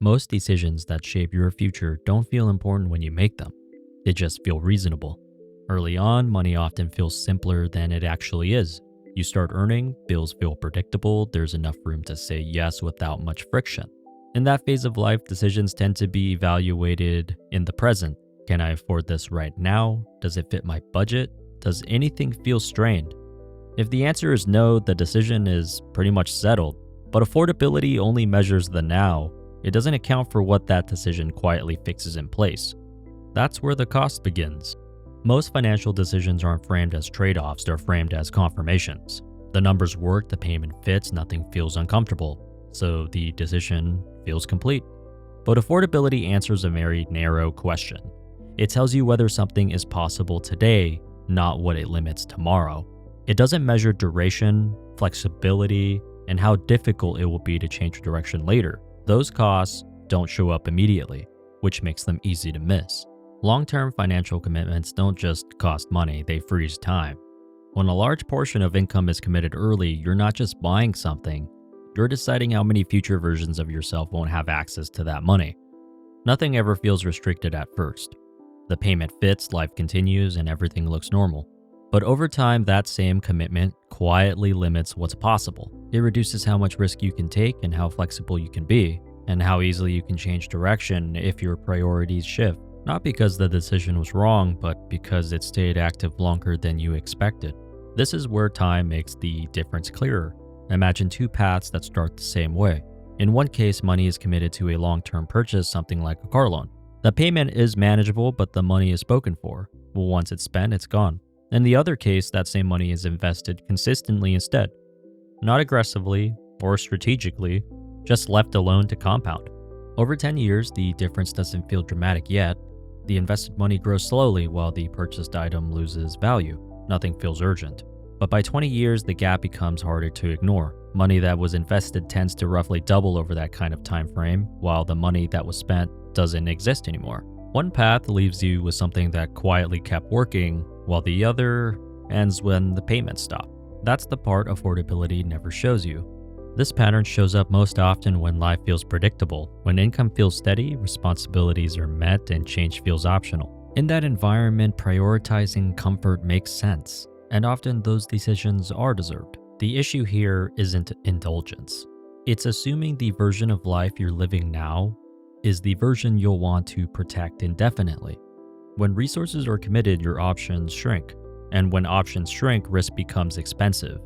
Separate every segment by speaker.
Speaker 1: Most decisions that shape your future don't feel important when you make them, they just feel reasonable. Early on, money often feels simpler than it actually is. You start earning, bills feel predictable, there's enough room to say yes without much friction. In that phase of life, decisions tend to be evaluated in the present. Can I afford this right now? Does it fit my budget? Does anything feel strained? If the answer is no, the decision is pretty much settled. But affordability only measures the now. It doesn't account for what that decision quietly fixes in place. That's where the cost begins. Most financial decisions aren't framed as trade-offs, they're framed as confirmations. The numbers work, the payment fits, nothing feels uncomfortable, so the decision feels complete. But affordability answers a very narrow question. It tells you whether something is possible today, not what it limits tomorrow. It doesn't measure duration, flexibility, and how difficult it will be to change direction later. Those costs don't show up immediately, which makes them easy to miss. Long-term financial commitments don't just cost money, they freeze time. When a large portion of income is committed early, you're not just buying something, you're deciding how many future versions of yourself won't have access to that money. Nothing ever feels restricted at first. The payment fits, life continues, and everything looks normal. But over time, that same commitment quietly limits what's possible. It reduces how much risk you can take and how flexible you can be, and how easily you can change direction if your priorities shift. Not because the decision was wrong, but because it stayed active longer than you expected. This is where time makes the difference clearer. Imagine two paths that start the same way. In one case, money is committed to a long-term purchase, something like a car loan. The payment is manageable, but the money is spoken for. Once it's spent, it's gone. In the other case, that same money is invested consistently instead. Not aggressively or strategically, just left alone to compound. Over 10 years, the difference doesn't feel dramatic yet. The invested money grows slowly while the purchased item loses value. Nothing feels urgent. But by 20 years, the gap becomes harder to ignore. Money that was invested tends to roughly double over that kind of time frame, while the money that was spent doesn't exist anymore. One path leaves you with something that quietly kept working, while the other ends when the payments stop. That's the part affordability never shows you. This pattern shows up most often when life feels predictable, when income feels steady, responsibilities are met, and change feels optional. In that environment, prioritizing comfort makes sense, and often those decisions are deserved. The issue here isn't indulgence. It's assuming the version of life you're living now is the version you'll want to protect indefinitely. When resources are committed, your options shrink, and when options shrink, risk becomes expensive.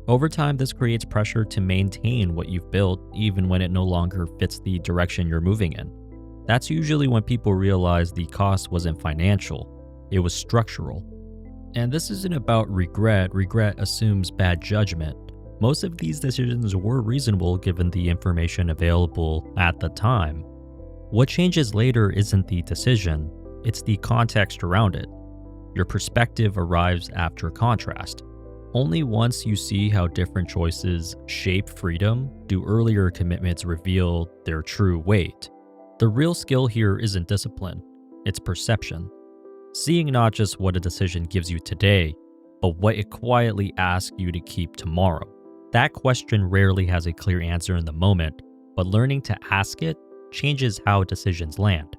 Speaker 1: Over time, this creates pressure to maintain what you've built, even when it no longer fits the direction you're moving in. That's usually when people realize the cost wasn't financial, it was structural. And this isn't about regret. Regret assumes bad judgment. Most of these decisions were reasonable given the information available at the time. What changes later isn't the decision, it's the context around it. Your perspective arrives after contrast. Only once you see how different choices shape freedom do earlier commitments reveal their true weight. The real skill here isn't discipline, it's perception. Seeing not just what a decision gives you today, but what it quietly asks you to keep tomorrow. That question rarely has a clear answer in the moment, but learning to ask it changes how decisions land.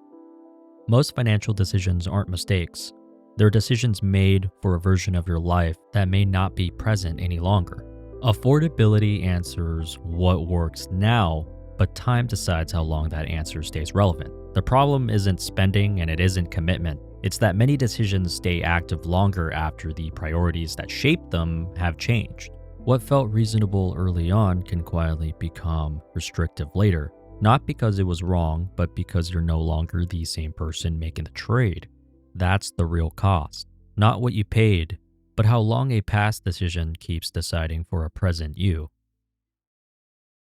Speaker 1: Most financial decisions aren't mistakes. They're decisions made for a version of your life that may not be present any longer. Affordability answers what works now, but time decides how long that answer stays relevant. The problem isn't spending and it isn't commitment. It's that many decisions stay active longer after the priorities that shaped them have changed. What felt reasonable early on can quietly become restrictive later, not because it was wrong, but because you're no longer the same person making the trade. That's the real cost. Not what you paid, but how long a past decision keeps deciding for a present you.